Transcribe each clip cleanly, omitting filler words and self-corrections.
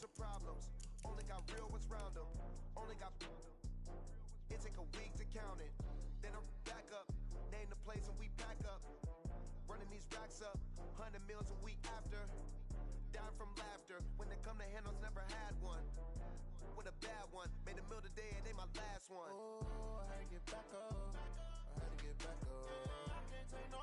of problems. Only got real what's round them. Only got. It take a week to count it. Then I'm back up. Name the place and we pack up. Running these racks up. 100 meals a week after. Dying from laughter. When they come to handles, never had one. With a bad one. Made a meal today and they my last one. Oh, I had to get back up. I had to get back up. I can't take no.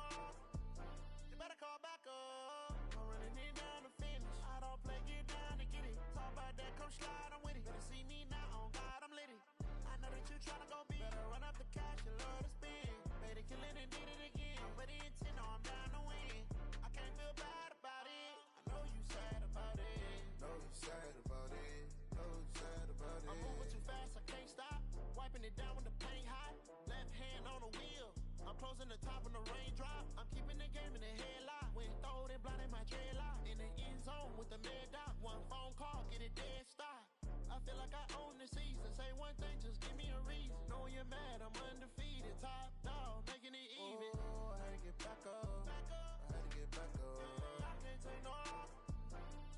You better call back up. I'm running it down to finish. I don't play, get down to get it. Talk about that, come slide, I'm with it. Better see me now, on God, I'm litty. I know that you tryna go big. Better run up the cash, you love to spend. Better kill it and did it again. But the intent, no, I'm down to win. I can't feel bad about it. I know you sad about it. Know you sad about it. Know you sad about it. I'm moving too fast, I can't stop. Wiping it down when the paint hot. Left hand on the wheel. I'm closing the top when the raindrop. I'm keeping the game in the headlock. When throw it, blinding my dreadlock. In the end zone with the mad dot. One phone call, get it dead stop. I feel like I own the season. Say one thing, just give me a reason. Knowing you're mad, I'm undefeated. Top dog, making it even. Oh, I had to get back up. I had to get back up. I can't take no.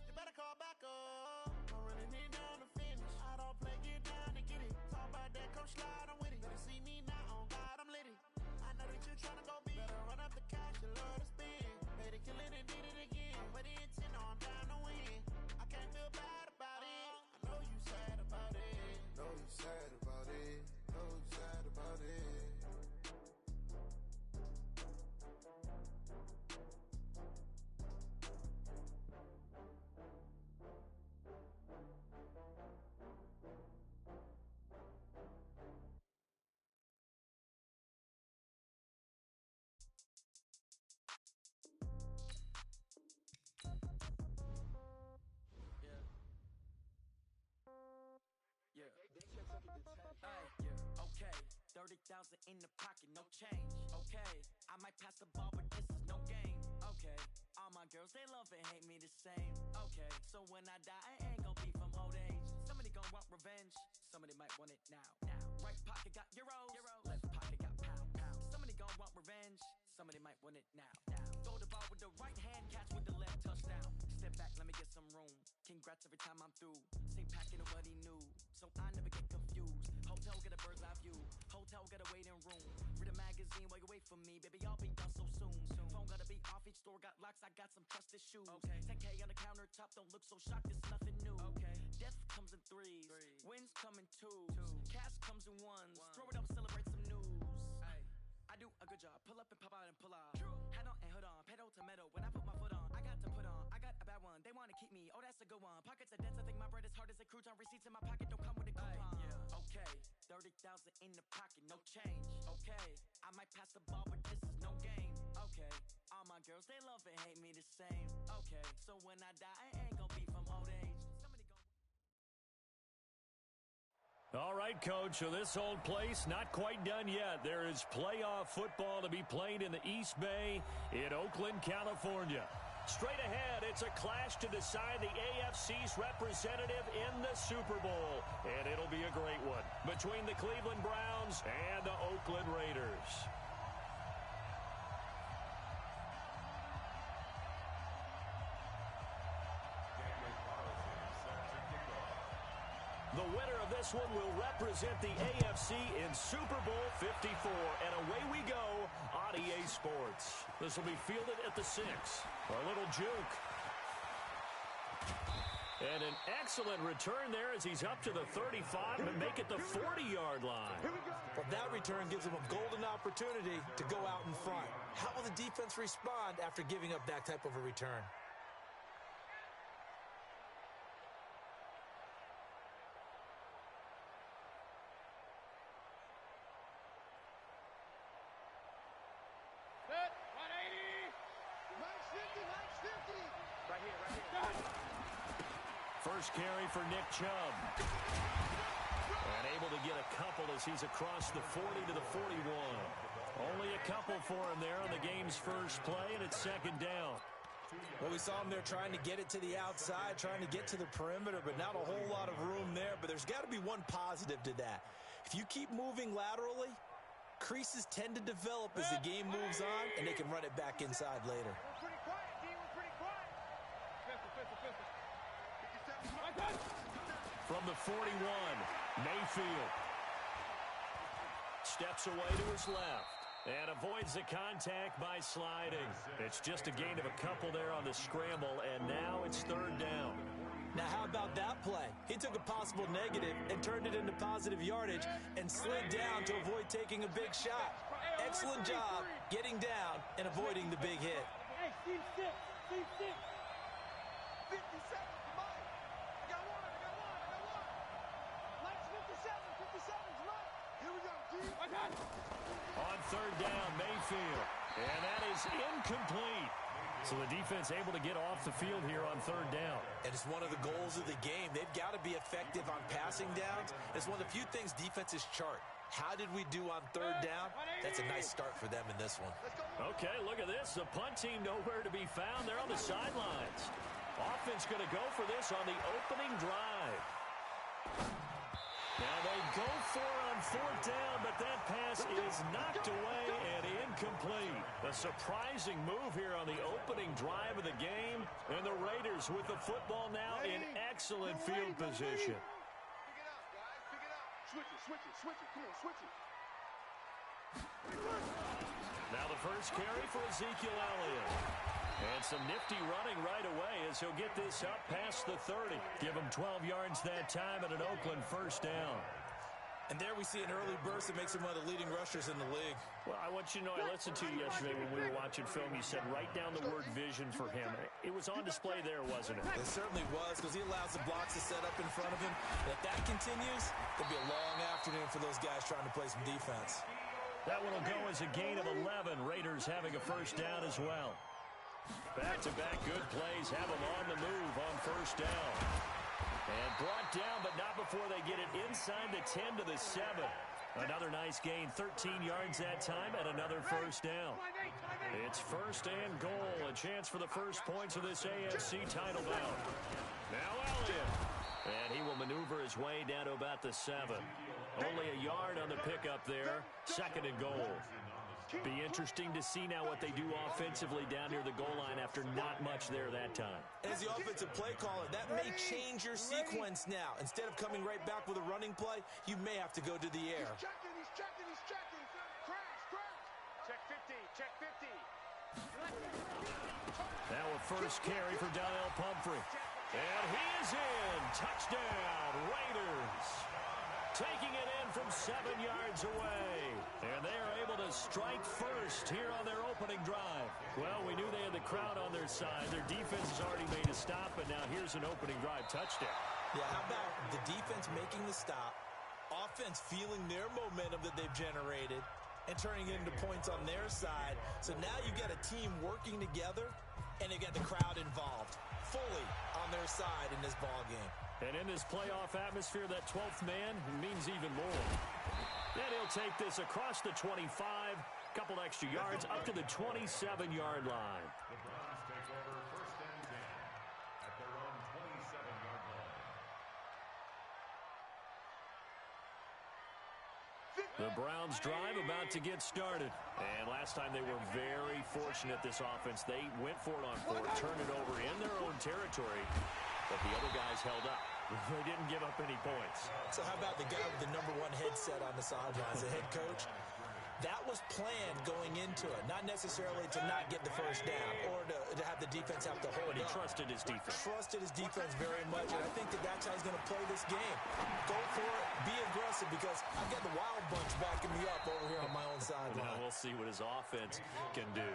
You better call back up. I'm running it down to finish. I don't play, get down to get it. Talk about that, come slide, I'm with it. Better see me now, on God, I'm litty. I know that you tryna go big. Better run up the cash, you love to spend. Better kill it and did it again. But the intent, no, I'm down to win. I can't feel bad about it. I know you sad about it. Know you sad about it. Know you sad about it. Okay, 30,000 in the pocket, no change. Okay, I might pass the ball, but this is no game. Okay, all my girls, they love and hate me the same. Okay, so when I die, I ain't gon' be from old age. Somebody gon' want revenge, somebody might want it now. Right pocket got euros, left pocket got pound. Somebody gon' want revenge, somebody might want it now. Throw the ball with the right hand, catch with the left, touchdown. Step back, let me get some room. Congrats every time I'm through. Same packet of what he knew, so I never get confused. Hotel get a bird's eye view. Hotel get a waiting room. Read a magazine while you wait for me, baby. I'll be done so soon. Phone gotta be off. Each store got locks. I got some trusted shoes. Okay. 10K on the countertop. Don't look so shocked. It's nothing new. Okay. Death comes in threes. Wins come in twos. Cash comes in ones. Throw it up, celebrate some news. I do a good job. Pull up and pop out and pull out. Head on and hood on. Pedal to metal. When I put my foot on, I got to put on. I got a bad one. They wanna keep me. Oh, that's a good one. Pockets are dense. I think my bread is hard as a crouton. Receipts in my pocket don't come with a coupon. Okay, 30,000 in the pocket, no change. Okay, I might pass the ball, but this is no game. Okay, all my girls, they love and hate me the same. Okay, so when I die, I ain't gon' be from old age. Somebody gon' All right, Coach, so this old place not quite done yet. There is playoff football to be played in the East Bay in Oakland, California. Straight ahead, it's a clash to decide the AFC's representative in the Super Bowl. And it'll be a great one between the Cleveland Browns and the Oakland Raiders. The winner of this one will represent the AFC in Super Bowl 54. And away we go on EA Sports. This will be fielded at the 6. A little juke. And an excellent return there as he's up to the 35 and make it the 40-yard line. Well, that return gives him a golden opportunity to go out in front. How will the defense respond after giving up that type of a return? First carry for Nick Chubb. And able to get a couple as he's across the 40 to the 41. Only a couple for him there on the game's first play, and it's second down. Well, we saw him there trying to get it to the outside, trying to get to the perimeter, but not a whole lot of room there. But there's got to be one positive to that. If you keep moving laterally, creases tend to develop as the game moves on, and they can run it back inside later. We're pretty quiet, D. We're pretty quiet. Pistol. From the 41, Mayfield steps away to his left and avoids the contact by sliding. It's just a gain of a couple there on the scramble, and now it's third down. Now, how about that play? He took a possible negative and turned it into positive yardage and slid down to avoid taking a big shot. Excellent job getting down and avoiding the big hit. Hey, team six. 50 seconds, come on. I got one. Mike's 57, 57's Mike. Here we go, G. I got it. On third down, Mayfield. And that is incomplete. So the defense able to get off the field here on third down. And it's one of the goals of the game. They've got to be effective on passing downs. It's one of the few things defenses chart. How did we do on third down? That's a nice start for them in this one. Okay, look at this. The punt team nowhere to be found. They're on the sidelines. Offense going to go for this on the opening drive. Now they go for it on fourth down, but that pass is knocked away and incomplete. A surprising move here on the opening drive of the game, and the Raiders with the football now in excellent field position. Pick it up, guys. Pick it up. Switch it. Come on, switch it. Now the first carry for Ezekiel Elliott. And some nifty running right away as he'll get this up past the 30. Give him 12 yards that time at an Oakland first down. And there we see an early burst that makes him one of the leading rushers in the league. Well, I want you to know, I listened to you yesterday when we were watching film. You said write down the word vision for him. It was on display there, wasn't it? It certainly was, because he allows the blocks to set up in front of him. And if that continues, it'll be a long afternoon for those guys trying to play some defense. That one will go as a gain of 11. Raiders having a first down as well. Back-to-back good plays have them on the move on first down. And brought down, but not before they get it inside the 10 to the 7. Another nice gain, 13 yards that time, and another first down. It's first and goal, a chance for the first points of this AFC title bout. Now Elliott. And he will maneuver his way down to about the 7. Only a yard on the pickup there, second and goal. Be interesting to see now what they do offensively down near the goal line after not much there that time. As the offensive play caller, that may change your sequence now. Instead of coming right back with a running play, you may have to go to the air. He's checking. Crash. Check 50. Now a first carry for Donnell Pumphrey. And he is in. Touchdown, Raiders. Taking it in from 7 yards away. And they are able to strike first here on their opening drive. Well, we knew they had the crowd on their side. Their defense has already made a stop, and now here's an opening drive touchdown. Yeah, how about the defense making the stop, offense feeling their momentum that they've generated, and turning it into points on their side. So now you get a team working together, and they get the crowd involved fully on their side in this ball game. And in this playoff atmosphere, that 12th man means even more. Then he'll take this across the 25, couple extra yards, up to the 27-yard line. The Browns take over first and 10 at their own 27-yard line. The Browns drive about to get started. And last time they were very fortunate, this offense. They went for it on fourth, turned it over in their own territory, but the other guys held up. They didn't give up any points. So how about the guy with the #1 headset on the sidelines, the head coach? That was planned going into it, not necessarily to not get the first down or to have the defense have to hold But he up. trusted his defense. Trusted his defense very much, and I think that's how he's going to play this game. Go for it, be aggressive, because I've got the Wild Bunch backing me up over here on my own sideline. Now we'll see what his offense can do.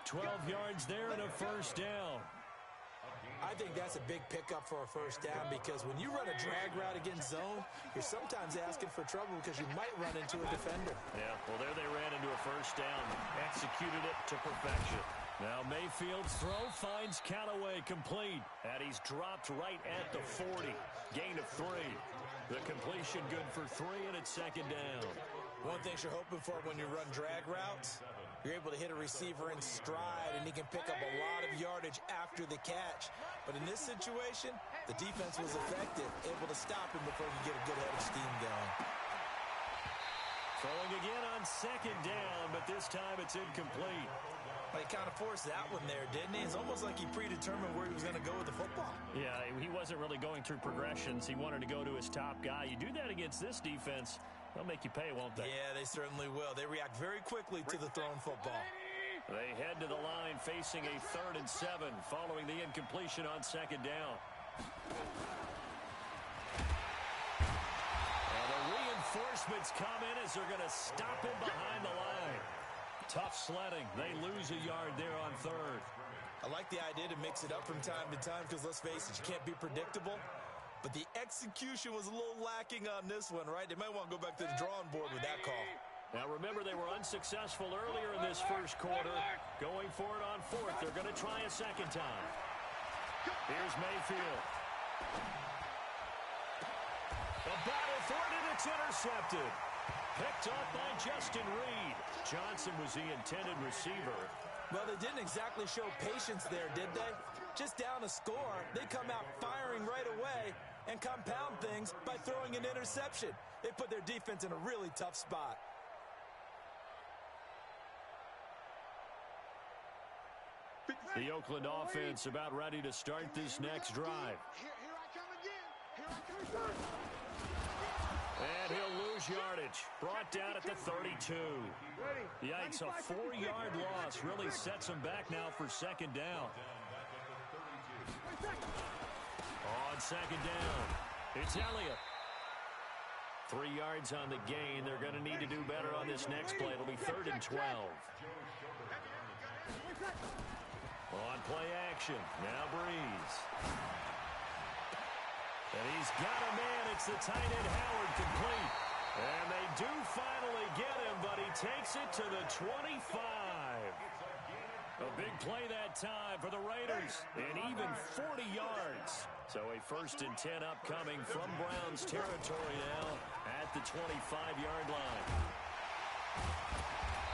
12 yards there and a first down. I think that's a big pickup for a first down, because when you run a drag route against zone, you're sometimes asking for trouble because you might run into a defender. Yeah, well, there they ran into a first down. Executed it to perfection. Now Mayfield's throw finds Callaway complete, and he's dropped right at the 40. Gain of 3. The completion good for 3, and it's second down. One thing you're hoping for when you run drag routes, you're able to hit a receiver in stride, and he can pick up a lot of yardage after the catch. But in this situation, the defense was effective, able to stop him before he get a good head of steam going. Throwing again on second down, but this time it's incomplete. But he kind of forced that one there, didn't he? It's almost like he predetermined where he was going to go with the football. Yeah, he wasn't wasn't really going through progressions. He wanted to go to his top guy. You do that against this defense, they'll make you pay, won't they? Yeah, they certainly will. They react very quickly to the thrown football. They head to the line facing a 3rd and 7 following the incompletion on 2nd down. And the reinforcements come in as they're going to stop him behind the line. Tough sledding. They lose a yard there on 3rd. I like the idea to mix it up from time to time because, let's face it, you can't be predictable. But the execution was a little lacking on this one, right? They might want to go back to the drawing board with that call. Now, remember, they were unsuccessful earlier in this first quarter. Going for it on 4th. They're going to try a second time. Here's Mayfield. The battle for it, and it's intercepted. Picked off by Justin Reed. Johnson was the intended receiver. Well, they didn't exactly show patience there, did they? Just down a score, they come out firing right away and compound things by throwing an interception. They put their defense in a really tough spot. The Oakland offense about ready to start this next drive. Here I come again. Here I come again. And he'll lose yardage. Brought down at the 32. Yikes, a 4-yard loss really sets him back now for 2nd down. On 2nd down, it's Elliott. 3 yards on the gain. They're going to need to do better on this next play. It'll be 3rd and 12. On play action, now Breeze. And he's got a man. It's the tight end Howard complete. And they do finally get him, but he takes it to the 25. A big play that time for the Raiders. And even 40 yards. So a 1st and 10 upcoming from Browns territory now at the 25-yard line.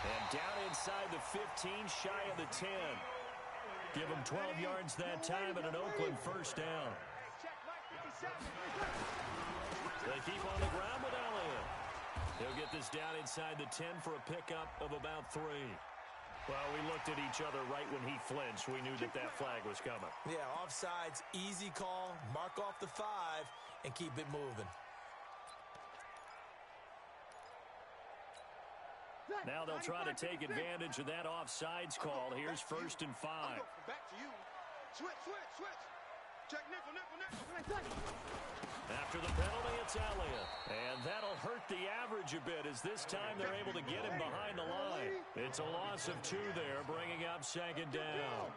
And down inside the 15, shy of the 10. Give him 12 yards that time and an Oakland 1st down. They keep on the ground with Elliott. He'll get this down inside the 10 for a pickup of about 3. Well, we looked at each other right when he flinched. We knew that that flag was coming. Yeah, offsides, easy call, mark off the 5, and keep it moving. Now they'll try to take advantage of that offsides call. Here's 1st and 5. Back to you. Switch. Check nickel. After the penalty, it's Elliott. And that'll hurt the average a bit as this time they're able to get him behind the line. It's a loss of 2 there, bringing up 2nd down.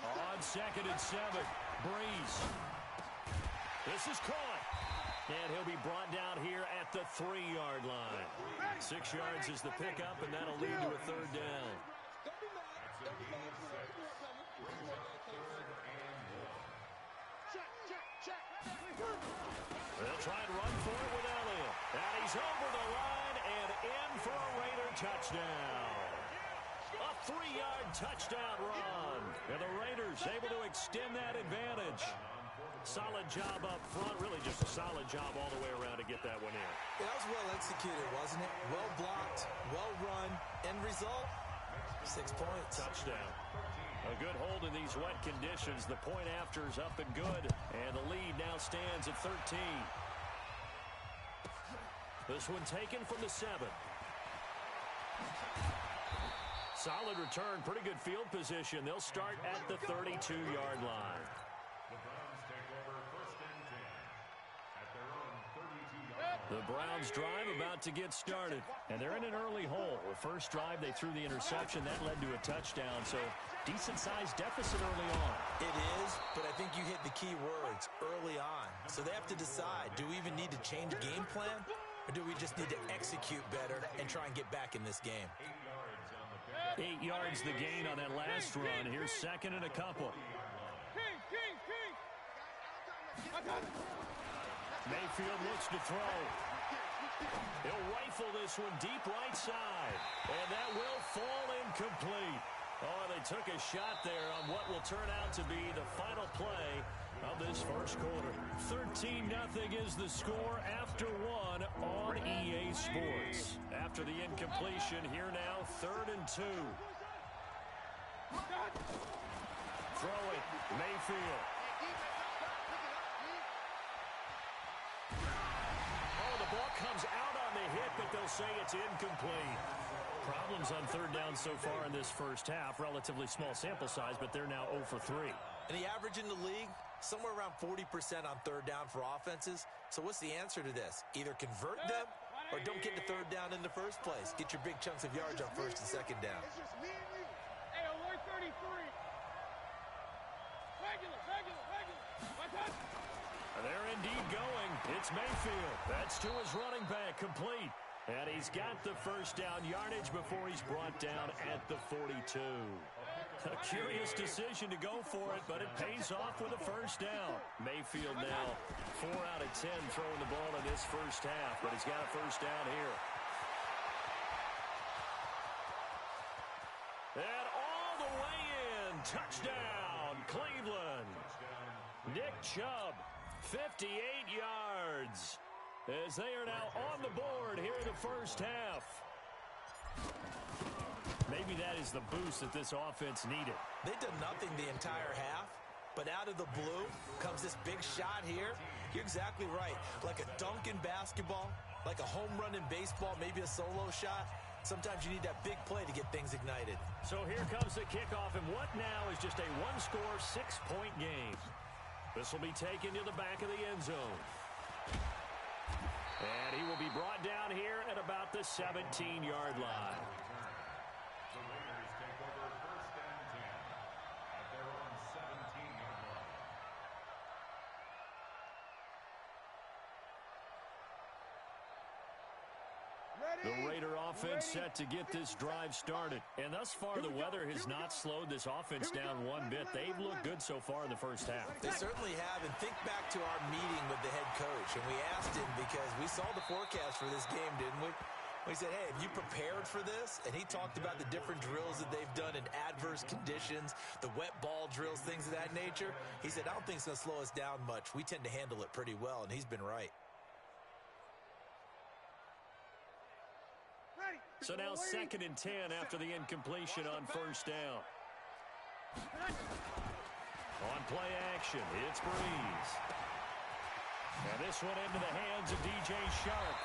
On 2nd and 7, Breeze. This is caught. And he'll be brought down here at the 3-yard line. 6 yards is the pickup, and that'll lead to a 3rd down. They'll try and run for it with Elliott. And he's over the line and in for a Raider touchdown. A 3-yard touchdown run. And the Raiders able to extend that advantage. Solid job up front. Really just a solid job all the way around to get that one in. Yeah, that was well executed, wasn't it? Well blocked, well run. End result, 6 points. Touchdown. A good hold in these wet conditions. The point after is up and good. And the lead now stands at 13. This one taken from the 7. Solid return. Pretty good field position. They'll start at the 32-yard line. The Browns drive about to get started. And they're in an early hole. The first drive, they threw the interception. That led to a touchdown. So, decent-sized deficit early on. It is, but I think you hit the key words, early on. So they have to decide, do we even need to change game plan? Or do we just need to execute better and try and get back in this game? 8 yards the gain on that last run. Here's 2nd and a couple. Mayfield looks to throw. He'll rifle this one deep right side. And that will fall incomplete. Oh, they took a shot there on what will turn out to be the final play of this first quarter. 13-0 is the score after 1 on EA Sports. After the incompletion, here now 3rd and 2. Throwing, Mayfield. Oh, the ball comes out on the hit, but they'll say it's incomplete. Problems on third down so far in this first half. Relatively small sample size, but they're now 0 for 3. And the average in the league, somewhere around 40% on third down for offenses. So what's the answer to this? Either convert them or don't get to third down in the first place. Get your big chunks of yards on first and second down. It's just me and you. Hey, alert 33. Regular. They're indeed going. It's Mayfield. That's to his running back, complete. And he's got the first down yardage before he's brought down at the 42. A curious decision to go for it, but it pays off with a first down. Mayfield now 4 out of 10 throwing the ball in this first half, but he's got a first down here. And all the way in. Touchdown, Cleveland. Nick Chubb, 58 yards. As they are now on the board here in the first half. Maybe that is the boost that this offense needed. They did nothing the entire half, but out of the blue comes this big shot here. You're exactly right. Like a dunk in basketball, like a home run in baseball, maybe a solo shot. Sometimes you need that big play to get things ignited. So here comes the kickoff, and what now is just a one-score, 6-point game. This will be taken to the back of the end zone. And he will be brought down here at about the 17-yard line. The Raiders take over first and 10 at their own 17-yard line. The Raider offense set to get this drive started. And thus far, the weather has not slowed this offense down one bit. They've looked good so far in the first half. They certainly have. And think back to our meeting with the head coach. And we asked him because we saw the forecast for this game, didn't we? We said, hey, have you prepared for this? And he talked about the different drills that they've done in adverse conditions, the wet ball drills, things of that nature. He said, I don't think it's going to slow us down much. We tend to handle it pretty well, and he's been right. So now 2nd and 10 after the incompletion on first down. On play action, it's Breeze. And this one into the hands of DJ Shark.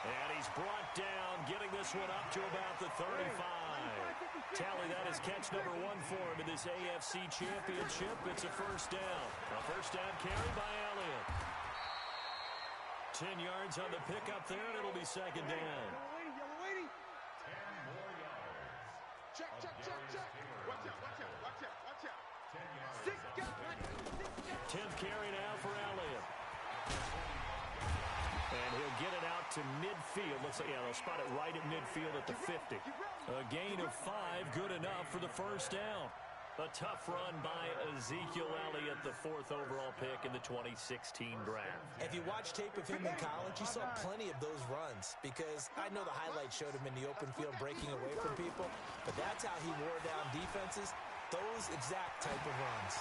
And he's brought down, getting this one up to about the 35. Tally, that is catch number 1 for him in this AFC Championship. It's a first down. A first down carry by Elliott. 10 yards on the pickup there, and it'll be second down. Check. Watch out. 10th carry now for Elliott. And he'll get it out to midfield. Looks like, they'll spot it right at midfield at the 50. A gain of 5, good enough for the first down. A tough run by Ezekiel Elliott, the 4th overall pick in the 2016 draft. If you watch tape of him in college, you saw plenty of those runs because I know the highlights showed him in the open field breaking away from people, but that's how he wore down defenses, those exact type of runs.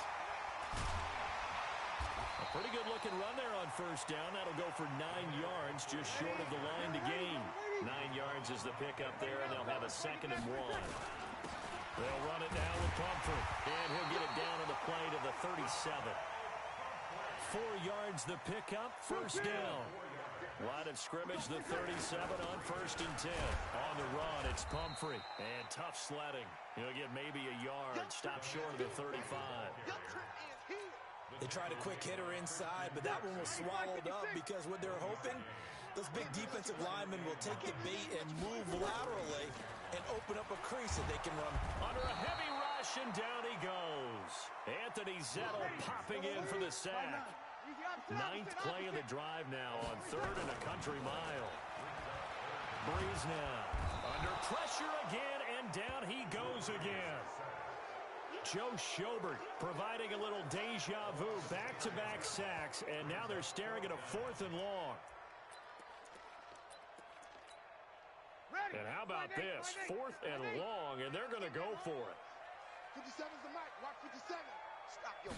A pretty good-looking run there on first down. That'll go for 9 yards, just short of the line to gain. 9 yards is the pickup there, and they'll have a 2nd and 1. They'll run it now with Pumphrey. And he'll get it down on the play to the 37. 4 yards the pickup, first down. Line of scrimmage, the 37 on 1st and 10. On the run, it's Pumphrey. And tough sledding. He'll get maybe a yard. Stop short of the 35. They tried a quick hitter inside, but that one was swallowed up because what they're hoping, those big defensive linemen will take the bait and move laterally and open up a crease that they can run. Under a heavy rush, and down he goes. Anthony Zettel popping in for the sack. 9th play of the drive now on 3rd and a country mile. Breeze now under pressure again, and down he goes again. Joe Schobert providing a little deja vu, back-to-back sacks, and now they're staring at a 4th and long. And how about this? 4th and long, and they're going to go for it. 57's the mic. Watch 57. Stop your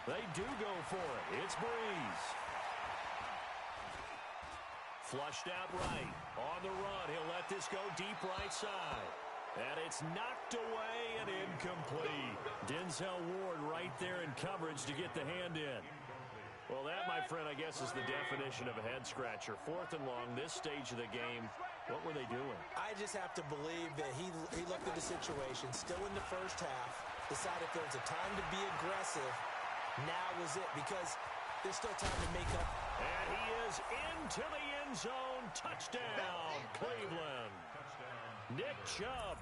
They do go for it. It's Breeze. Flushed out right. On the run. He'll let this go deep right side. And it's knocked away and incomplete. Denzel Ward right there in coverage to get the hand in. Well, that, my friend, I guess is the definition of a head-scratcher. 4th and long, this stage of the game. What were they doing? I just have to believe that he looked at the situation, still in the first half, decided if there was a time to be aggressive, now was it, because there's still time to make up. And he is into the end zone. Touchdown, Cleveland. Nick Chubb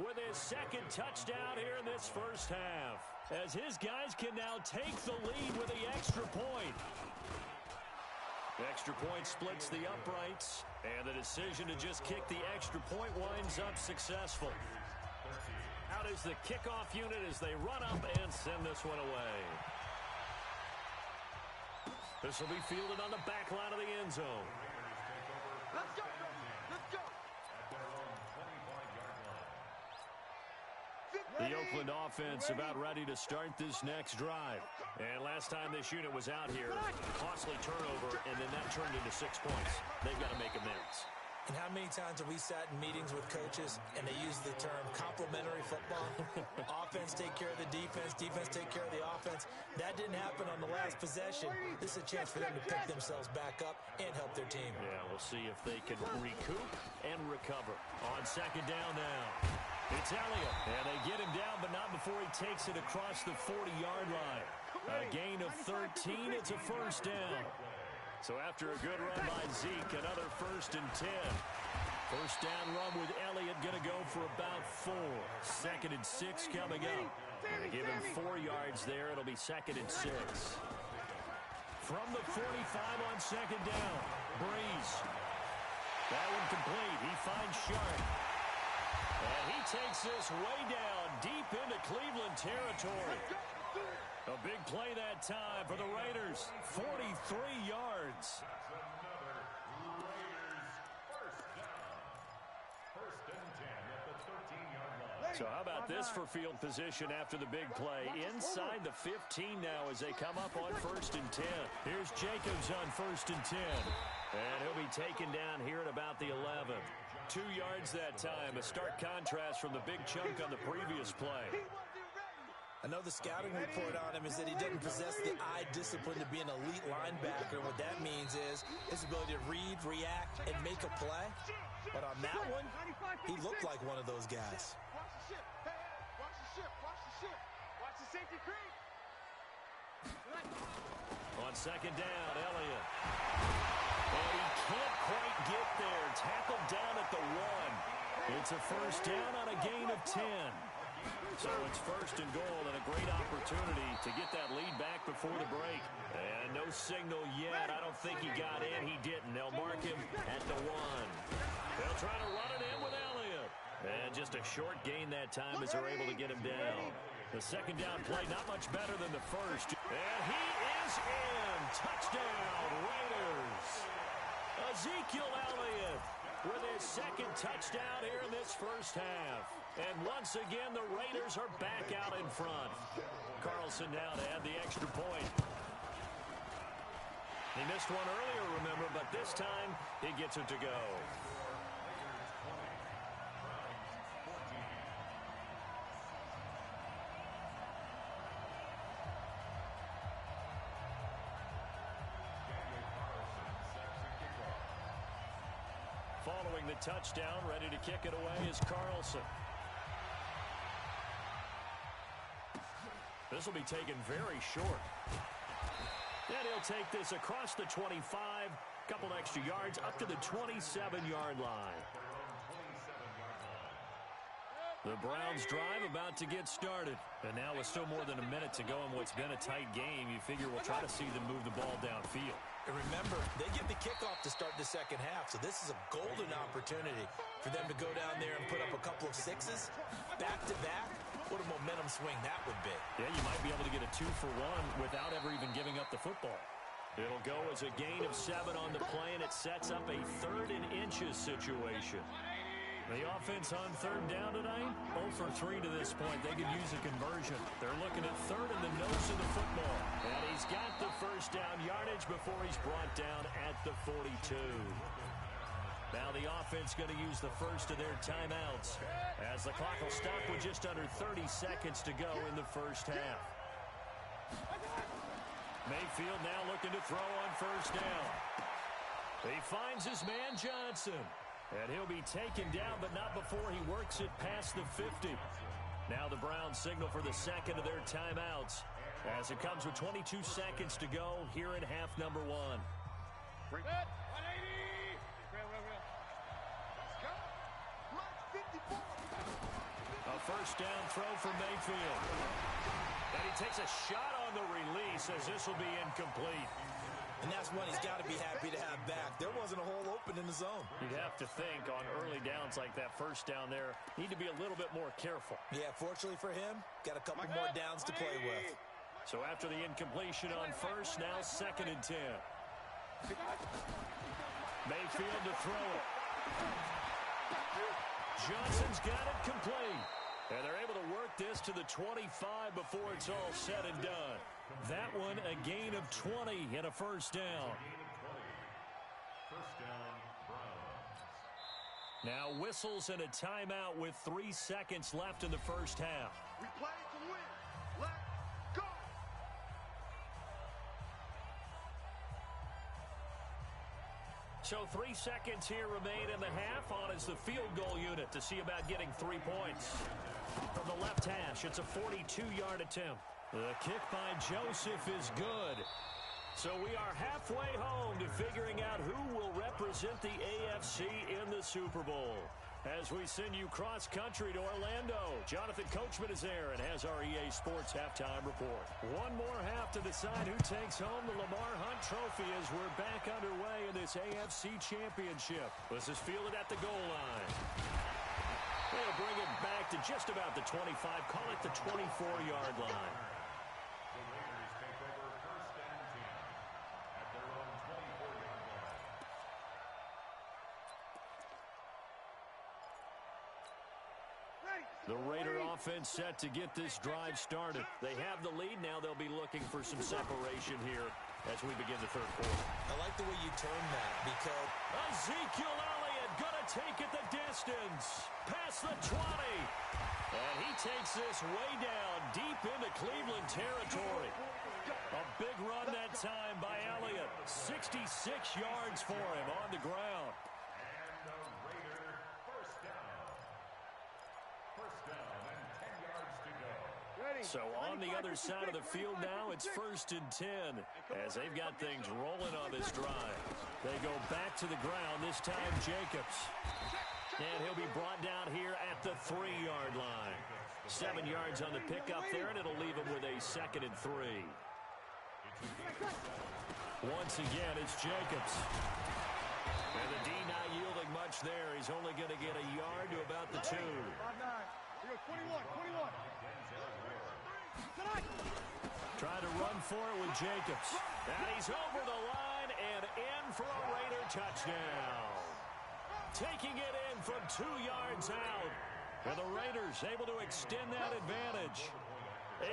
with his second touchdown here in this first half, as his guys can now take the lead with the extra point. Extra point splits the uprights, and the decision to just kick the extra point winds up successful. Out is the kickoff unit as they run up and send this one away. This will be fielded on the back line of the end zone. Let's go. Let's go. The Oakland offense about ready to start this next drive. And last time this unit was out here, costly turnover, and then that turned into 6 points. They've got to make amends. And how many times have we sat in meetings with coaches and they use the term complementary football? Offense take care of the defense, defense take care of the offense. That didn't happen on the last possession. This is a chance for them to pick themselves back up and help their team. Yeah, we'll see if they can recoup and recover. On second down now, it's Elliott. And they get him down, but not before he takes it across the 40-yard line. A gain of 13, it's a first down. So after a good run by Zeke, another 1st and 10. First down run with Elliott, going to go for about 4. 2nd and 6 coming up. They give him 4 yards there. It'll be 2nd and 6. From the 45 on second down, Breeze. That one complete. He finds Sharp. And he takes this way down, deep into Cleveland territory. A big play that time for the Raiders. 43 yards. That's another Raiders first down. 1st and 10 at the 13-yard line. So how about this for field position after the big play? Inside the 15 now as they come up on 1st and 10. Here's Jacobs on 1st and 10. And he'll be taken down here at about the 11. 2 yards that time. A stark contrast from the big chunk on the previous play. I know the scouting report on him is that he doesn't possess the eye discipline to be an elite linebacker. What that means is his ability to read, react, and make a play. But on that one, he looked like one of those guys. Watch the ship. Hey, watch the ship. Watch the ship. Watch the safety creep. On second down, Elliott. And he can't quite get there. Tackled down at the 1. It's a first down on a gain of 10. So it's 1st and goal and a great opportunity to get that lead back before the break. And no signal yet. I don't think he got in. He didn't. They'll mark him at the 1. They'll try to run it in with Elliott. And just a short gain that time as they're able to get him down. The second down play not much better than the first. And he is in. Touchdown, Raiders. Ezekiel Elliott with his second touchdown here in this first half. And once again, the Raiders are back out in front. Carlson now to add the extra point. He missed one earlier, remember, but this time he gets it to go. Following the touchdown, ready to kick it away is Carlson. This will be taken very short. And he'll take this across the 25, couple extra yards, up to the 27-yard line. The Browns drive about to get started. And now with still more than a minute to go in what's been a tight game, you figure we'll try to see them move the ball downfield. And remember, they get the kickoff to start the second half, so this is a golden opportunity for them to go down there and put up a couple of 6s back-to-back. What a momentum swing that would be. Yeah, you might be able to get a 2-for-1 without ever even giving up the football. It'll go as a gain of 7 on the play, and it sets up a 3rd and inches situation. The offense on 3rd down tonight, 0 for 3 to this point. They could use a conversion. They're looking at 3rd and the nose of the football. And he's got the first down yardage before he's brought down at the 42. Now the offense going to use the first of their timeouts as the clock will stop with just under 30 seconds to go in the first half. Mayfield now looking to throw on first down. He finds his man Johnson, and he'll be taken down, but not before he works it past the 50. Now the Browns signal for the second of their timeouts as it comes with 22 seconds to go here in half number one. A first down throw for Mayfield. And he takes a shot on the release as this will be incomplete. And that's one he's got to be happy to have back. There wasn't a hole open in the zone. You'd have to think on early downs like that first down there, need to be a little bit more careful. Yeah, fortunately for him, got a couple more downs to play with. So after the incompletion on first, now second and 10. Mayfield to throw it. Johnson's got it complete. And they're able to work this to the 25 before it's all said and done. That one a gain of 20 and a first down. First down, Browns. Now whistles and a timeout with 3 seconds left in the first half. We play to win. Let's go. So 3 seconds here remain in the half. On is the field goal unit to see about getting 3 points. From the left hash, it's a 42-yard attempt. The kick by Joseph is good. So we are halfway home to figuring out who will represent the AFC in the Super Bowl. As we send you cross-country to Orlando, Jonathan Coachman is there and has our EA Sports halftime report. One more half to decide who takes home the Lamar Hunt Trophy as we're back underway in this AFC Championship. This is fielded at the goal line. They'll bring it back to just about the 25, call it the 24-yard line. The Raiders take over first and 10 at their own 24-yard line. The Raider offense set to get this drive started. They have the lead. Now they'll be looking for some separation here as we begin the third quarter. I like the way you turned that because Ezekiel Elliott gonna take it the distance. Past the 20. And he takes this way down deep into Cleveland territory. A big run that time by Elliott. 66 yards for him on the ground. And the Raider first down. First down and 10 yards to go. So on the other side of the field now, it's first and 10 as they've got things rolling on this drive. They go back to the ground, this time Jacobs. And he'll be brought down here at the 3-yard line. 7 yards on the pickup there, and it'll leave him with a second and 3. Once again, it's Jacobs. And the D not yielding much there. He's only going to get a yard to about the 2. 21. Trying to run for it with Jacobs. And he's over the line and in for a Raider touchdown. Taking it in from 2 yards out. And the Raiders able to extend that advantage.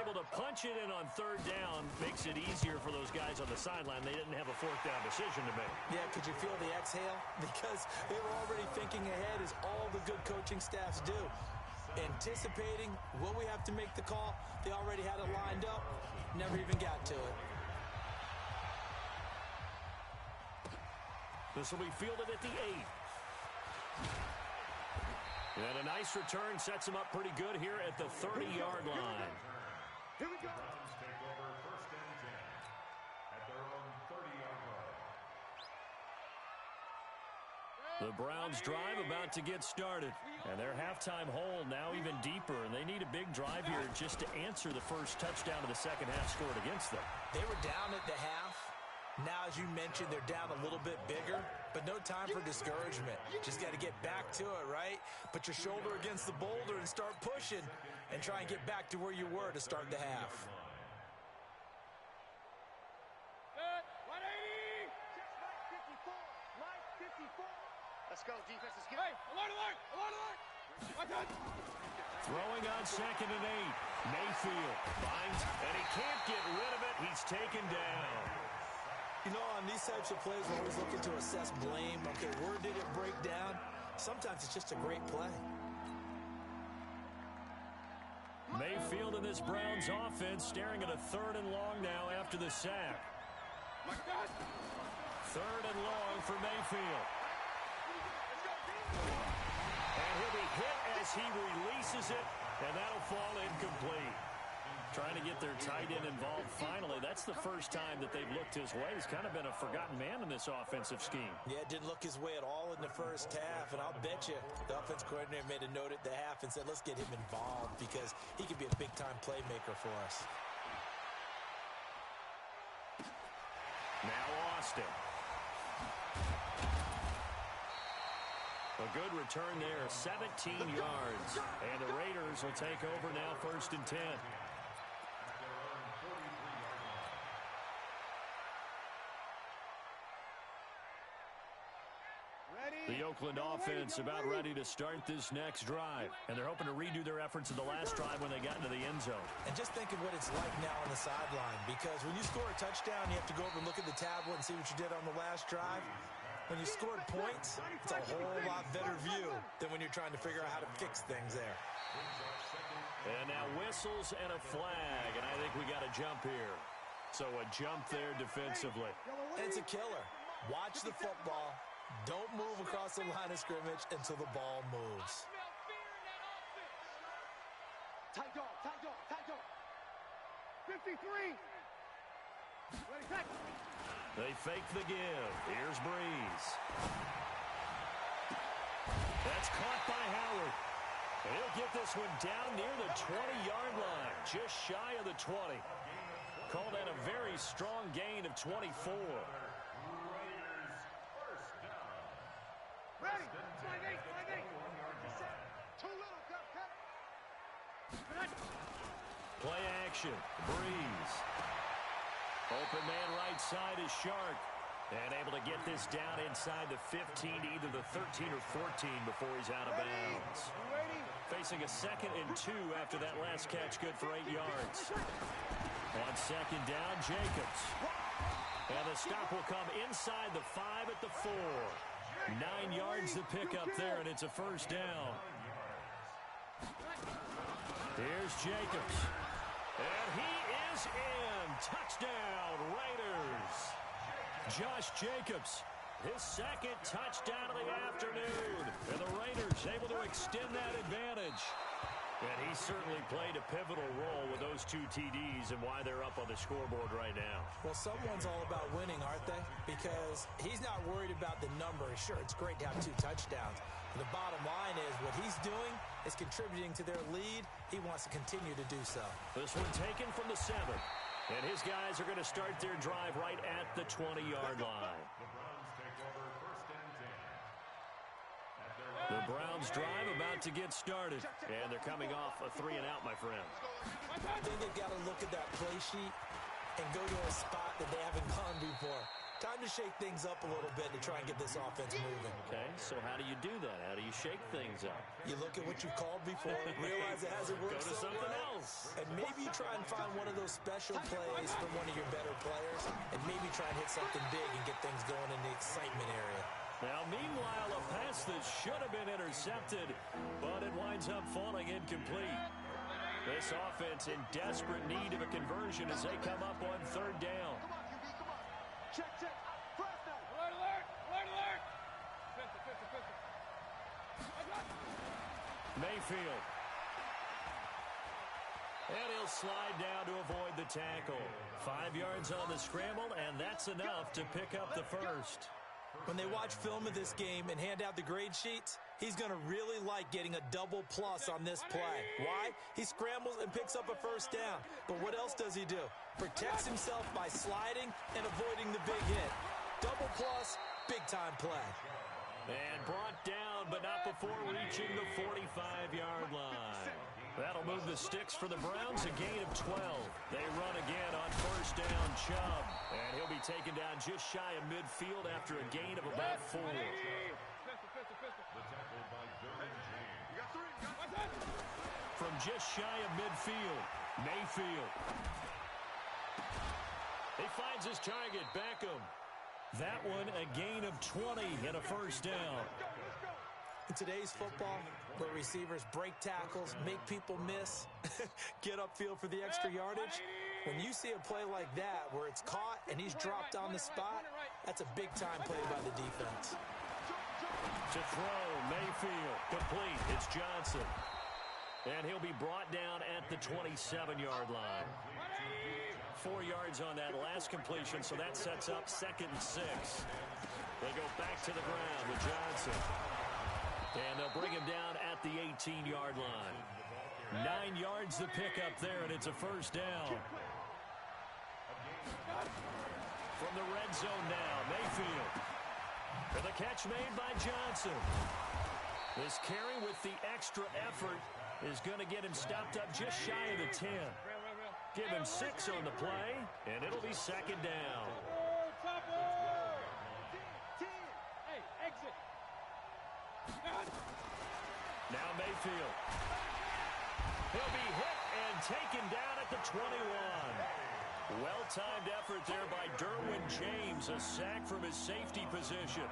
Able to punch it in on third down. Makes it easier for those guys on the sideline. They didn't have a fourth down decision to make. yeah, could you feel the exhale? Because they were already thinking ahead as all the good coaching staffs do. Anticipating, will we have to make the call? They already had it lined up. Never even got to it. This will be fielded at the 8. And a nice return sets him up pretty good here at the 30-yard line. Here we go. Browns take over first and 10 at their own 30-yard line. The Browns drive about to get started. And their halftime hole now even deeper. And they need a big drive here just to answer the first touchdown of the second half scored against them. They were down at the half. Now, as you mentioned, they're down a little bit bigger, but no time for discouragement. Just got to get back to it, right? Put your shoulder against the boulder and start pushing and try and get back to where you were to start the half. 180! Mike 54. Let's go, defense. Let's get it. Hey, alert! Throwing on second and 8. Mayfield finds, and he can't get rid of it. He's taken down. You know, on these types of plays, we're always looking to assess blame. Okay, where did it break down? Sometimes it's just a great play. Mayfield in this Browns offense staring at a 3rd and long now after the sack. 3rd and long for Mayfield. And he'll be hit as he releases it, and that'll fall incomplete. Trying to get their tight end involved finally. That's the first time that they've looked his way. He's kind of been a forgotten man in this offensive scheme. Yeah, didn't look his way at all in the first half, and I'll bet you the offense coordinator made a note at the half and said, let's get him involved because he could be a big-time playmaker for us. Now Austin. A good return there, 17 yards. And the Raiders will take over now, 1st and 10. The Oakland offense about ready to start this next drive. And they're hoping to redo their efforts in the last drive when they got into the end zone. And just think of what it's like now on the sideline, because when you score a touchdown, you have to go over and look at the tablet and see what you did on the last drive. When you scored points, it's a whole lot better view than when you're trying to figure out how to fix things there. And now whistles and a flag, and I think we got a jump here. So a jump there defensively. And it's a killer. Watch the football. Don't move across the line of scrimmage until the ball moves. Tight dog, tight dog, tight dog. 53. Ready, back. They fake the give. Here's Breeze. That's caught by Howard. And he'll get this one down near the 20-yard line, just shy of the 20. Called that a very strong gain of 24. Ready, line 8, line 8. Too little, cut. Play action. Breeze. Open man right side is Shark. And able to get this down inside the 15 to either the 13 or 14 before he's out of bounds. Facing a 2nd and 2 after that last catch, good for 8 yards. On 2nd down, Jacobs. And the stop will come inside the 5 at the 4. 9 yards to pick up there, and it's a 1st down. Here's Jacobs. And he is in. Touchdown, Raiders. Josh Jacobs, his 2nd touchdown of the afternoon. And the Raiders able to extend that advantage. And he certainly played a pivotal role with those 2 TDs and why they're up on the scoreboard right now. Well, someone's all about winning, aren't they? Because he's not worried about the number. Sure, it's great to have 2 touchdowns. But the bottom line is what he's doing is contributing to their lead. He wants to continue to do so. This one taken from the 7. And his guys are going to start their drive right at the 20-yard line. The Browns drive about to get started. And they're coming off a 3-and-out, my friend. I think they've got to look at that play sheet and go to a spot that they haven't gone before. Time to shake things up a little bit to try and get this offense moving. Okay, so how do you do that? How do you shake things up? You look at what you've called before, realize it hasn't worked Go to so something well, else. and maybe try and find one of those special plays from one of your better players, and maybe try and hit something big and get things going in the excitement area. Now, meanwhile, a pass that should have been intercepted, but it winds up falling incomplete. This offense in desperate need of a conversion as they come up on 3rd down. Check. Alert, alert, alert, alert. Mayfield. And he'll slide down to avoid the tackle. 5 yards on the scramble, and that's enough to pick up the 1st. When they watch film of this game and hand out the grade sheets, he's going to really like getting a double plus on this play. Why? He scrambles and picks up a 1st down. But what else does he do? Protects himself by sliding and avoiding the big hit. Double plus, big-time play. And brought down, but not before reaching the 45-yard line. That'll move the sticks for the Browns, a gain of 12. They run again on 1st down, Chubb. And he'll be taken down just shy of midfield after a gain of about 4. From just shy of midfield, Mayfield. He finds his target, Beckham. That one a gain of 20 and a first down. In today's football, where receivers break tackles, make people miss, get upfield for the extra yardage, when you see a play like that where it's caught and he's dropped on the spot, that's a big-time play by the defense. To throw, Mayfield, complete. It's Johnson. And he'll be brought down at the 27-yard line. 4 yards on that last completion, so that sets up 2nd and 6. They go back to the ground with Johnson. And they'll bring him down at the 18-yard line. 9 yards to pick up there, and it's a first down. From the red zone now, Mayfield. For the catch made by Johnson. This carry with the extra effort is going to get him stopped up just shy of the 10. Give him 6 on the play, and it'll be 2nd down. Now Mayfield. He'll be hit and taken down at the 21. Well-timed effort there by Derwin James. A sack from his safety position.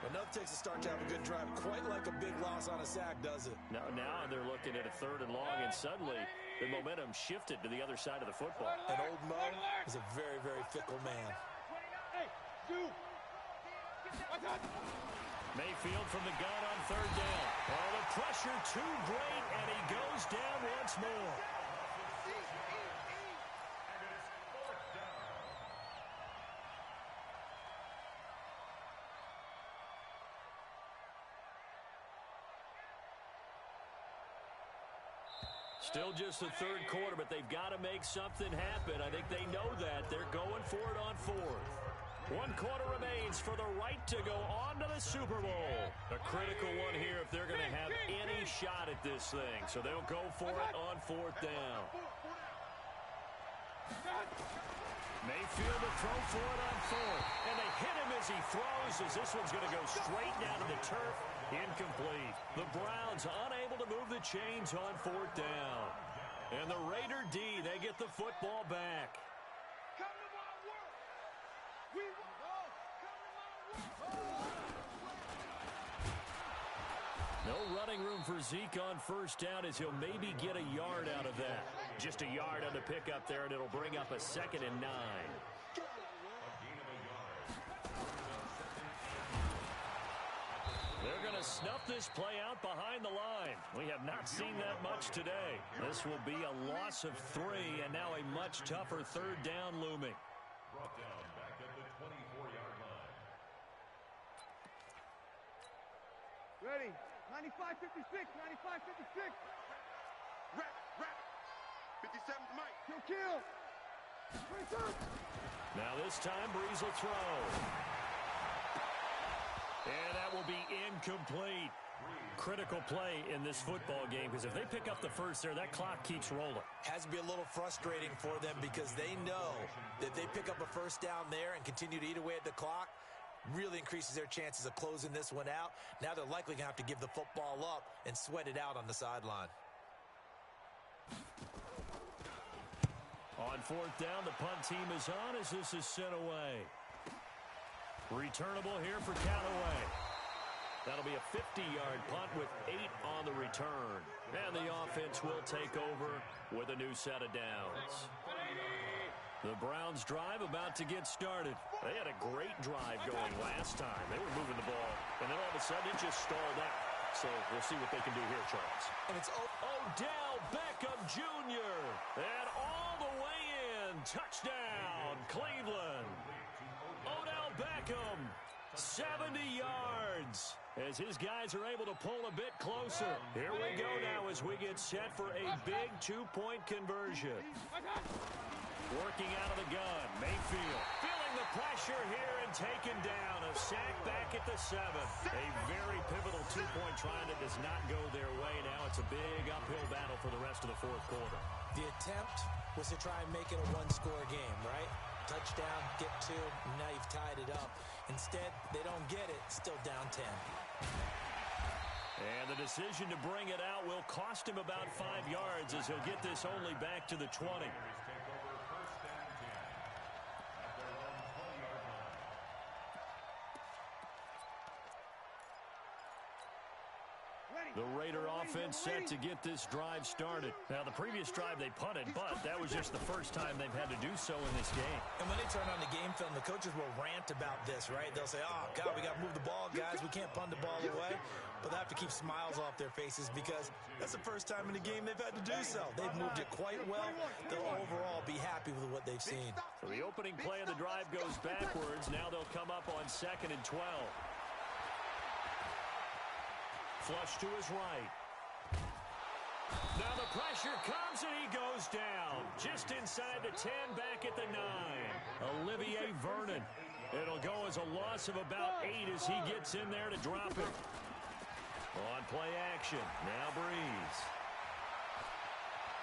But nothing takes a start to have a good drive. Quite like a big loss on a sack, does it? Now they're looking at a 3rd and long, and suddenly the momentum shifted to the other side of the football. And old Mo is a very, very fickle man. Mayfield from the gun on 3rd down. Oh, the pressure too great, and he goes down once more. Still just the 3rd quarter, but they've got to make something happen. I think they know that. They're going for it on 4th. 1 quarter remains for the right to go on to the Super Bowl. A critical one here if they're going to have any shot at this thing. So they'll go for it on 4th down. Mayfield to throw for it on 4th. And they hit him as he throws, as this one's going to go straight down to the turf. Incomplete. The Browns unable to move the chains on 4th down. And the Raider D, they get the football back. No running room for Zeke on 1st down, as he'll maybe get a yard out of that. Just a yard on the pickup there, and it'll bring up a 2nd and 9. They're going to snuff this play out behind the line. We have not seen that much today. This will be a loss of 3, and now a much tougher 3rd down looming. Brought down back at the 24-yard line. Ready. 95-56. 95-56. Rap. 57's Mike. Kill. Now this time, Breeze will throw. And that will be incomplete. Critical play in this football game, because if they pick up the 1st there, that clock keeps rolling. Has to be a little frustrating for them, because they know that they pick up a 1st down there and continue to eat away at the clock, really increases their chances of closing this one out. Now they're likely going to have to give the football up and sweat it out on the sideline. On 4th down, the punt team is on as this is sent away. Returnable here for Callaway. That'll be a 50-yard punt with 8 on the return. And the offense will take over with a new set of downs. The Browns drive about to get started. They had a great drive going last time. They were moving the ball, and then all of a sudden it just stalled out. So we'll see what they can do here, Charles. And it's Odell Beckham Jr. And all the way in. Touchdown, Cleveland. Odell Beckham, 70 yards. As his guys are able to pull a bit closer. Here we go now as we get set for a big 2-point conversion. Working out of the gun, Mayfield feeling the pressure here and taken down. A sack back at the 7. A very pivotal 2-point try that does not go their way. Now it's a big uphill battle for the rest of the 4th quarter. The attempt was to try and make it a 1-score game, right? Touchdown, get 2, and now you've tied it up. Instead, they don't get it, still down 10. And the decision to bring it out will cost him about 5 yards, as he'll get this only back to the 20. offense set to get this drive started. Now, the previous drive they punted, but that was just the first time they've had to do so in this game. And when they turn on the game film, the coaches will rant about this, right? They'll say, oh, God, we got to move the ball, guys. We can't punt the ball away. But they have to keep smiles off their faces because that's the first time in the game they've had to do so. They've moved it quite well. They'll overall be happy with what they've seen. So the opening play of the drive goes backwards. Now they'll come up on 2nd and 12. Flush to his right. Now the pressure comes and he goes down. Just inside the 10, back at the 9. Olivier Vernon. It'll go as a loss of about 8 as he gets in there to drop it. On play action. Now Breeze.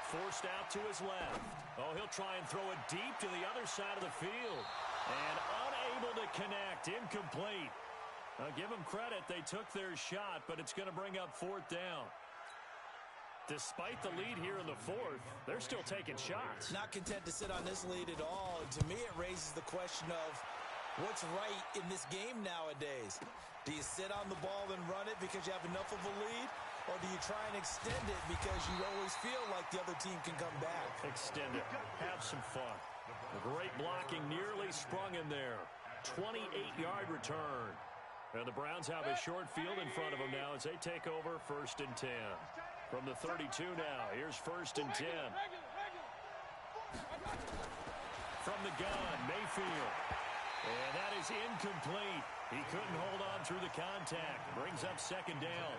Forced out to his left. Oh, he'll try and throw it deep to the other side of the field. And unable to connect. Incomplete. Now, give them credit. They took their shot, but it's going to bring up 4th down. Despite the lead here in the 4th, they're still taking shots. Not content to sit on this lead at all. And to me, it raises the question of what's right in this game nowadays. Do you sit on the ball and run it because you have enough of a lead? Or do you try and extend it because you always feel like the other team can come back? Extend it. Have some fun. Great blocking nearly sprung in there. 28-yard return. And the Browns have a short field in front of them now as they take over 1st and 10. From the 32 now, here's 1st and 10. From the gun, Mayfield. And that is incomplete. He couldn't hold on through the contact. Brings up 2nd down.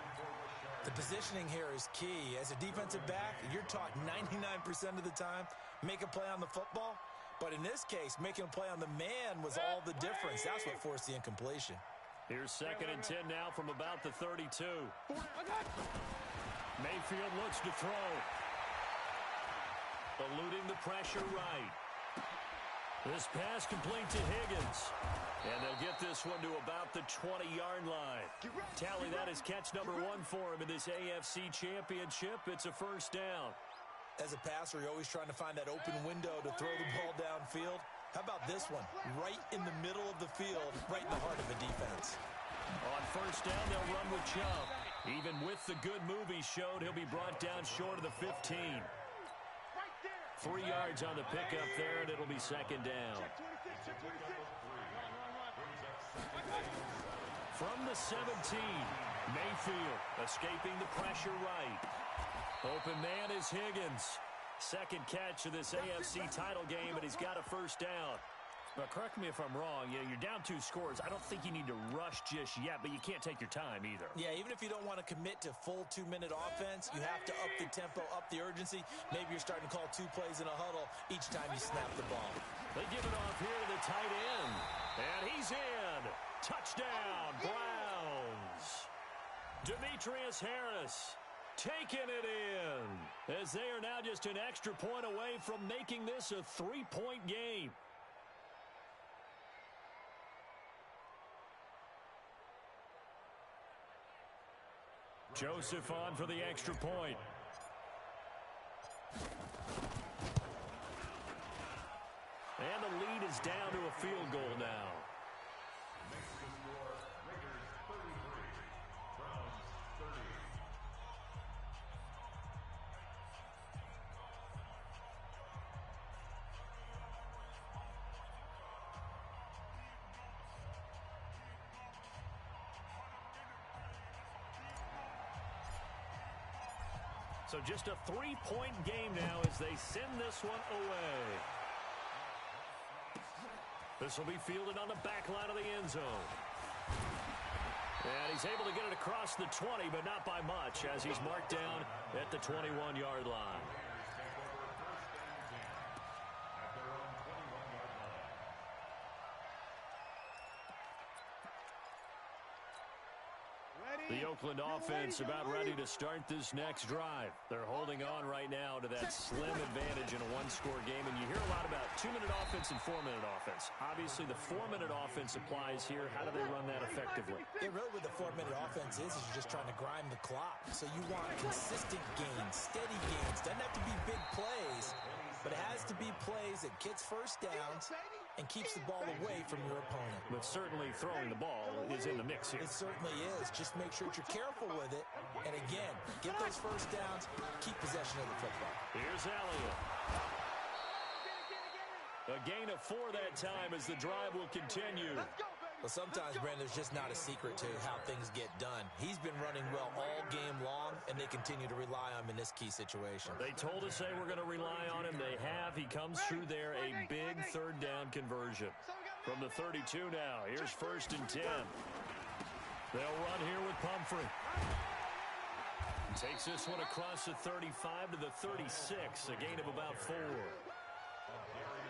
The positioning here is key. As a defensive back, you're taught 99% of the time, make a play on the football. But in this case, making a play on the man was all the difference. That's what forced the incompletion. Here's 2nd and 10 now from about the 32. Mayfield looks to throw. Eluding the pressure right. This pass complete to Higgins. And they'll get this one to about the 20-yard line. Tally, that is catch number 1 for him in this AFC Championship. It's a 1st down. As a passer, you're always trying to find that open window to throw the ball downfield. How about this one? Right in the middle of the field, right in the heart of the defense. On 1st down, they'll run with Chubb. Even with the good move he showed, he'll be brought down short of the 15. 3 yards on the pickup there, and it'll be 2nd down. From the 17, Mayfield escaping the pressure right. Open man is Higgins. 2nd catch of this AFC title game, and he's got a 1st down. Now, correct me if I'm wrong. You're down 2 scores. I don't think you need to rush just yet, but you can't take your time either. Yeah, even if you don't want to commit to full 2-minute offense, you have to up the tempo, up the urgency. Maybe you're starting to call 2 plays in a huddle each time you snap the ball. They give it off here to the tight end. And he's in. Touchdown, Browns. Demetrius Harris taking it in. As they are now just an extra point away from making this a 3-point game. Joseph on for the extra point. And the lead is down to a field goal now. Makes the score Raiders 33, Browns 30. So just a 3-point game now as they send this one away. This will be fielded on the back line of the end zone. And he's able to get it across the 20, but not by much as he's marked down at the 21-yard line. The Oakland offense about ready to start this next drive. They're holding on right now to that slim advantage in a 1-score game. And you hear a lot about 2-minute offense and 4-minute offense. Obviously, the 4-minute offense applies here. How do they run that effectively? Yeah, really what the 4-minute offense is you're just trying to grind the clock. So you want consistent gains, steady gains. Doesn't have to be big plays, but it has to be plays that gets first downs and keeps the ball away from your opponent. But certainly throwing the ball is in the mix here. It certainly is. Just make sure that you're careful with it And again, get those first downs, keep possession of the football. Here's Elliott. A gain of 4 that time as the drive will continue. Well, sometimes, Brandon, there's just not a secret to how things get done. He's been running well all game long, and they continue to rely on him in this key situation. They told us they were going to rely on him. They have. He comes through there, a big third down conversion. From the 32 now, here's 1st and 10. They'll run here with Pumphrey. Takes this one across the 35 to the 36, a gain of about 4.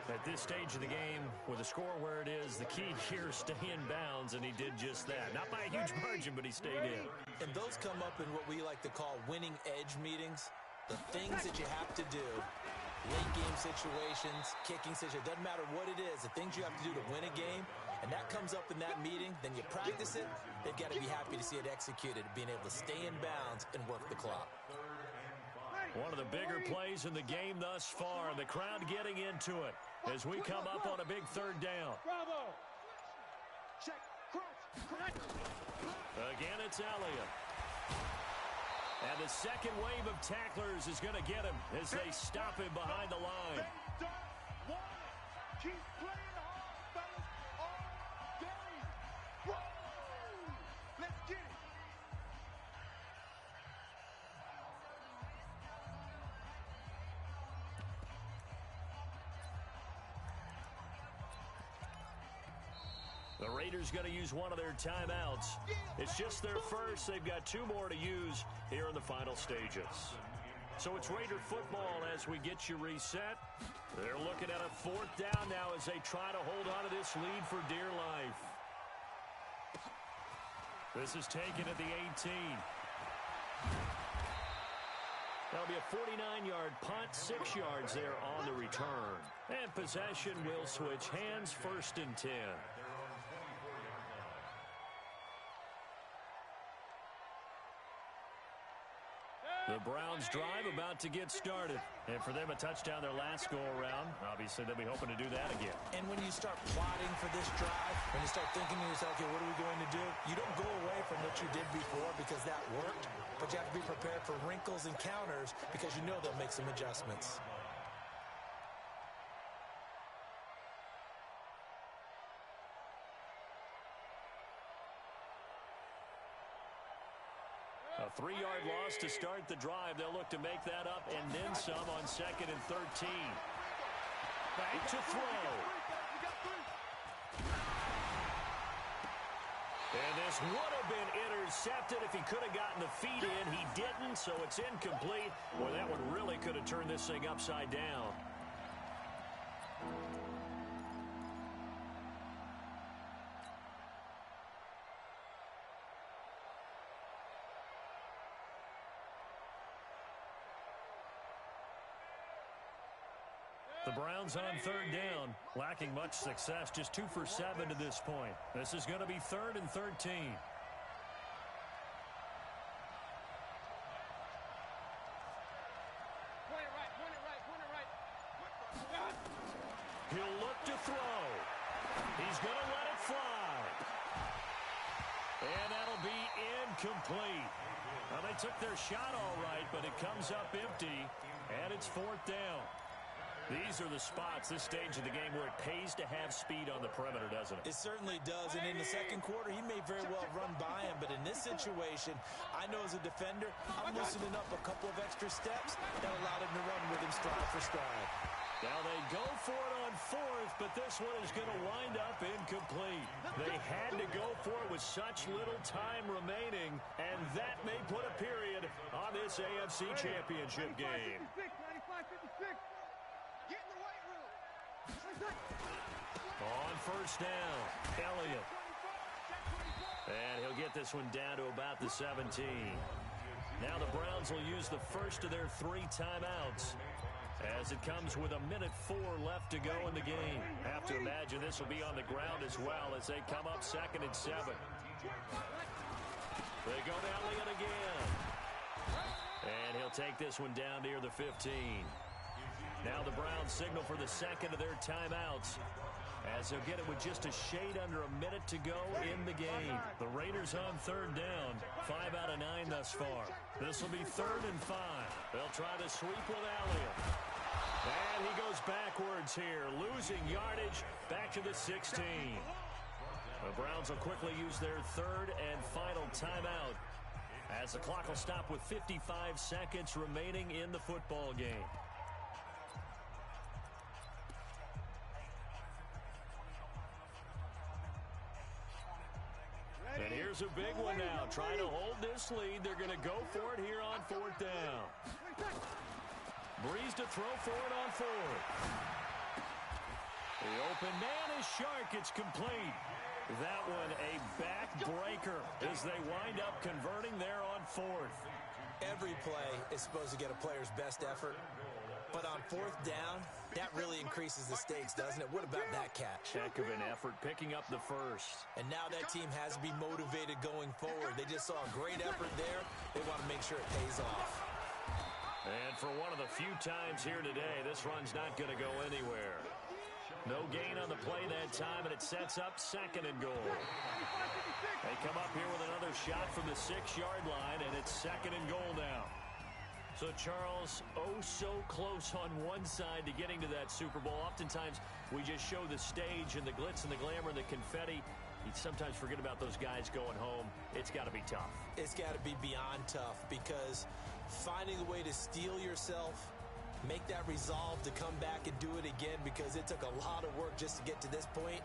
At this stage of the game, with the score where it is, the key here is stay in bounds, and he did just that. Not by a huge margin, but he stayed in. And those come up in what we like to call winning edge meetings. The things that you have to do, late game situations, kicking situations, doesn't matter what it is, the things you have to do to win a game, and that comes up in that meeting, then you practice it, they've got to be happy to see it executed, being able to stay in bounds and work the clock. One of the bigger plays in the game thus far, and the crowd getting into it as we come up on a big third down. Bravo. Check. Cross. Again, it's Elliott. And the second wave of tacklers is going to get him as they stop him behind the line. They don't want it. Keep playing hard, fellas, all day. Woo! Let's get it. The Raiders going to use one of their timeouts. It's just their first. They've got 2 more to use here in the final stages. So it's Raider football as we get you reset. They're looking at a 4th down now as they try to hold on to this lead for dear life. This is taken at the 18. That'll be a 49-yard punt, 6 yards there on the return. And possession will switch hands, 1st and 10. The Browns drive about to get started. And for them, a touchdown their last go-around. Obviously, they'll be hoping to do that again. And when you start plotting for this drive, when you start thinking to yourself, okay, what are we going to do? You don't go away from what you did before because that worked, but you have to be prepared for wrinkles and counters because you know they'll make some adjustments. A 3-yard loss to start the drive. They'll look to make that up and then some on 2nd and 13. Back to throw. And this would have been intercepted if he could have gotten the feet in. He didn't, so it's incomplete. Boy, that one really could have turned this thing upside down. The Browns on 3rd down, lacking much success, just 2 for 7 to this point. This is going to be 3rd and 13. Point it right. He'll look to throw. He's going to let it fly. And that'll be incomplete. Well, they took their shot all right, but it comes up empty, and it's 4th down. These are the spots, this stage of the game, where it pays to have speed on the perimeter, doesn't it? It certainly does, and in the second quarter, he may very well run by him, but in this situation, I know as a defender, I'm loosening up a couple of extra steps that allowed him to run with him stride for stride. Now they go for it on 4th, but this one is going to wind up incomplete. They had to go for it with such little time remaining, and that may put a period on this AFC Championship game. 95-56. Get in the weight room. On 1st down, Elliott. And he'll get this one down to about the 17. Now the Browns will use the first of their 3 timeouts as it comes with 1:04 left to go in the game. Have to imagine this will be on the ground as well as they come up 2nd and 7. They go to Elliott again. And he'll take this one down near the 15. Now the Browns signal for the second of their timeouts. as they'll get it with just a shade under a minute to go in the game. The Raiders on third down, 5 out of 9 thus far. This will be 3rd and 5. They'll try the sweep with Elliott. And he goes backwards here, losing yardage back to the 16. The Browns will quickly use their 3rd and final timeout as the clock will stop with 55 seconds remaining in the football game. And here's a big one now. Trying to hold this lead. They're going to go for it here on 4th down. Breeze to throw for it on 4th. The open man is Shark. It's complete. That one a backbreaker as they wind up converting there on 4th. Every play is supposed to get a player's best effort. But on 4th down, that really increases the stakes, doesn't it? What about that catch? Heck of an effort picking up the first. And now that team has to be motivated going forward. They just saw a great effort there. They want to make sure it pays off. And for one of the few times here today, this run's not going to go anywhere. No gain on the play that time, and it sets up 2nd and goal. They come up here with another shot from the 6-yard line, and it's 2nd and goal now. So, Charles, oh so close on one side to getting to that Super Bowl. Oftentimes, we just show the stage and the glitz and the glamour and the confetti. You sometimes forget about those guys going home. It's got to be tough. It's got to be beyond tough because finding a way to steel yourself, make that resolve to come back and do it again because it took a lot of work just to get to this point.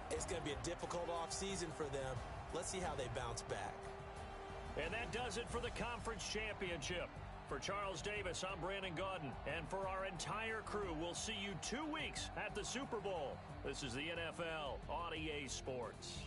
It's going to be a difficult offseason for them. Let's see how they bounce back. And that does it for the conference championship. For Charles Davis, I'm Brandon Gaudin. And for our entire crew, we'll see you 2 weeks at the Super Bowl. This is the NFL on EA Sports.